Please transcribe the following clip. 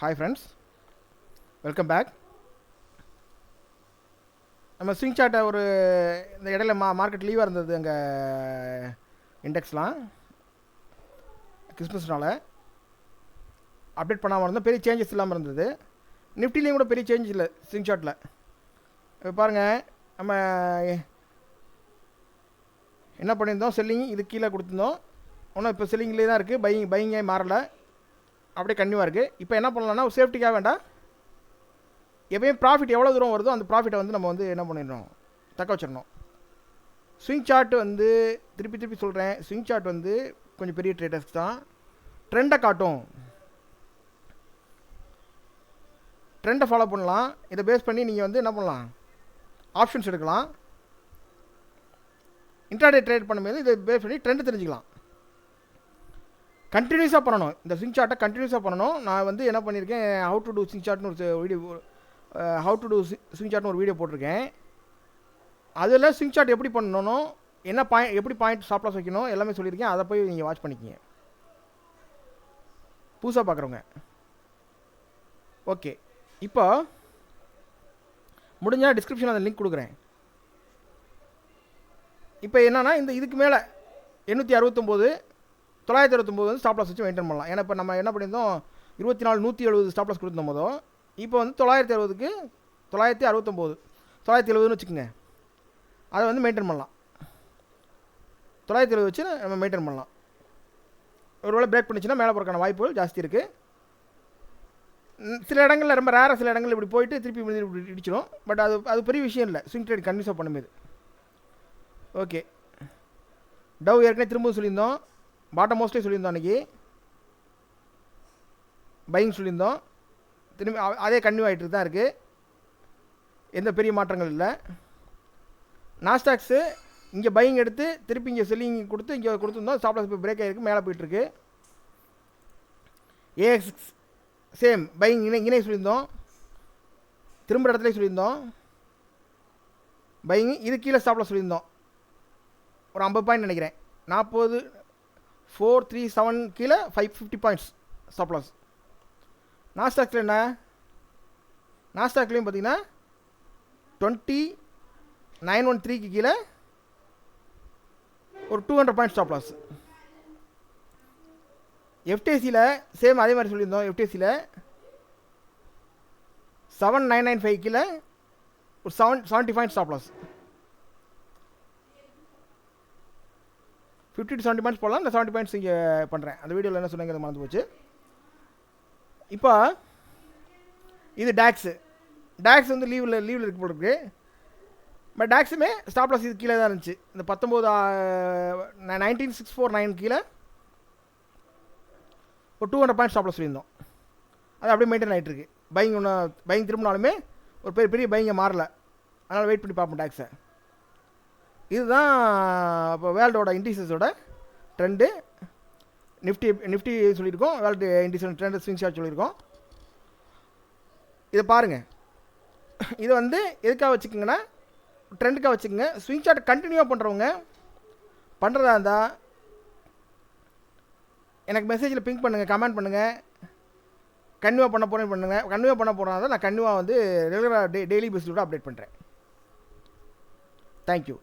Hi friends, welcome back. நம்ம swing சார்ட்டை ஒரு இந்த இடையில மார்க்கெட் லீவாக இருந்தது எங்கள் இண்டெக்ஸ்லாம் கிறிஸ்மஸ்னால அப்டேட் பண்ணாமல் இருந்தோம். பெரிய சேஞ்சஸ் இல்லாமல் இருந்தது. நிஃப்டிலையும் கூட பெரிய சேஞ்சஸ் இல்லை ஸ்விங் சார்ட்டில். இப்போ பாருங்கள், நம்ம என்ன பண்ணியிருந்தோம், செல்லிங் இது கீழே கொடுத்துருந்தோம். ஒன்றும் இப்போ செல்லிங்லேயே தான் இருக்குது, பையிங்கே மாறலை, அப்படியே கன்னியூவாக இருக்குது. இப்போ என்ன பண்ணலான்னா ஒரு சேஃப்டிக்காக வேண்டாம், எப்பயும் ப்ராஃபிட் எவ்வளோ தூரம் வருதோ அந்த ப்ராஃபிட்டை வந்து நம்ம வந்து என்ன பண்ணிடணும், தக்க வச்சிடணும். ஸ்விங் சார்ட் வந்து திருப்பி சொல்கிறேன், ஸ்விங் சார்ட் வந்து கொஞ்சம் பெரிய ட்ரேடர்ஸ் தான். ட்ரெண்டை காட்டும், ட்ரெண்டை ஃபாலோ பண்ணலாம். இதை பேஸ் பண்ணி நீங்கள் வந்து என்ன பண்ணலாம், ஆப்ஷன்ஸ் எடுக்கலாம். இன்ட்ராடே ட்ரேட் பண்ணும்போது இதை பேஸ் பண்ணி ட்ரெண்டு தெரிஞ்சுக்கலாம். கண்டினியூஸாக பண்ணணும், இந்த ஸ்விங் சார்ட்டை கண்டினியூஸாக பண்ணணும். நான் வந்து என்ன பண்ணியிருக்கேன், ஹவு டு டூ ஸ்விங் சார்ட்னு ஒரு video, how to do swing சார்ட்னு ஒரு வீடியோ போட்டிருக்கேன். அதில் ஸ்விங் சார்ட் எப்படி பண்ணணும், என்ன எப்படி பாயிண்ட் ஸ்டாப் லாஸ் வைக்கணும் எல்லாமே சொல்லியிருக்கேன். அதை போய் நீங்கள் வாட்ச் பண்ணிக்கிங்க புதுசாக பார்க்குறவங்க. ஓகே, இப்போ முடிஞ்சால் டிஸ்கிரிப்ஷனில் அந்த லிங்க் கொடுக்குறேன். இப்போ என்னென்னா இந்த இதுக்கு மேலே 869 969 வந்து ஸ்டாப் லாஸ் வச்சு மெயின்டைன் பண்ணலாம். ஏன்னா இப்போ நம்ம என்ன பண்ணியிருந்தோம், 24 170 ஸ்டாப் லாஸ் கொடுத்துருந்த போதும், இப்போ வந்து 960க்கு 969 970ன்னு வச்சுக்கோங்க. அதை வந்து மெயின்டைன் பண்ணலாம், 970 வச்சு நம்ம மெயின்டைன் பண்ணலாம். ஒருவேளை பிரேக் பண்ணிச்சுன்னா மேலே போகிறக்கான வாய்ப்புகள் ஜாஸ்தி இருக்குது. சில இடங்களில் ரொம்ப ரேராக, சில இடங்கள் இப்படி போயிட்டு திருப்பி இப்படி இடிச்சிடும். பட் அது பெரிய விஷயம் இல்லை ஸ்விங் ட்ரேட் கன்வியூஸாக பண்ணும்போது. ஓகே, டவ் ஏற்கனவே திரும்ப சொல்லியிருந்தோம், பாட்டம் மோஸ்ட்லேயே சொல்லியிருந்தோம், அன்றைக்கி பையிங் சொல்லியிருந்தோம். திரும்பி அதே கன்டினியூ ஆகிட்டு தான் இருக்குது, எந்த பெரிய மாற்றங்கள் இல்லை. நாஸ்டாக்ஸு இங்கே பையிங் எடுத்து திருப்பி இங்கே செல்லிங் கொடுத்து இங்கே கொடுத்துருந்தோம், ஸ்டாப் லாஸ் இப்போ பிரேக் ஆகிருக்கு, மேலே போயிட்டுருக்கு. ஏஎக்ஸ் சேம் பையிங் இணை சொல்லியிருந்தோம், திரும்ப இடத்துல சொல்லியிருந்தோம் பையிங். இது கீழே ஸ்டாப் லாஸ் சொல்லியிருந்தோம், ஒரு 50 பாயிண்ட் நினைக்கிறேன், 40,437 கீழே 550 பாயிண்ட்ஸ் ஸ்டாப் லாஸ். நாஸ்டாக்ஸில் என்ன, நாஸ்டாக்லேயும் பார்த்தீங்கன்னா 20,913க்கு கீழே ஒரு 200 பாயிண்ட் ஸ்டாப் லாஸ். எஃப்டிசியில் சேம் அதே மாதிரி சொல்லியிருந்தோம், எஃப்டிசியில் 7,995 கீழே ஒரு 70 point stop loss. 50 to 70 points போடலாம். இந்த 70 பாயிண்ட்ஸ் இங்கே பண்ணுறேன், அந்த வீடியோவில் என்ன சொன்னீங்க அது மறந்து போச்சு. இப்போ இது டாக்ஸ் வந்து லீவில் இருக்கு போல இருக்கு. பட் டாக்ஸுமே ஸ்டாப் லாஸ் இது கீழே தான் இருந்துச்சு. இந்த 19,649 கீழே ஒரு 200 பாயிண்ட் ஸ்டாப் லாஸ் சொல்லியிருந்தோம். அது அப்படியே மெயின்டைன் ஆகிட்டுருக்கு. பையிங் திரும்பினாலுமே ஒரு பெரிய பையிங்க மாறலை, அதனால் வெயிட் பண்ணி பார்ப்போம் டாக்ஸை. இதுதான் இப்போ வேர்ல்டோட இண்டிசஸோட ட்ரெண்டு. நிஃப்டி சொல்லியிருக்கோம், world indices trend swing chart சொல்லியிருக்கோம். இதை பாருங்கள், இது வந்து எதுக்காக வச்சுக்கோங்கன்னா ட்ரெண்டுக்காக வச்சுக்கோங்க. ஸ்விங் சார்ட் கண்டினியூவாக பண்ணுறவங்க பண்ணுறதா இருந்தால் எனக்கு மெசேஜில் பிங்க் பண்ணுங்கள், கமெண்ட் பண்ணுங்கள். கன்னியூவாக பண்ண போகிறேன்னு பண்ணுங்கள். கன்னியூவாக பண்ண போகிறதா நான் கன்னியூவாக வந்து ரெகுலராக டெய்லி பேஸில் கூட அப்டேட் பண்ணுறேன். தேங்க்யூ.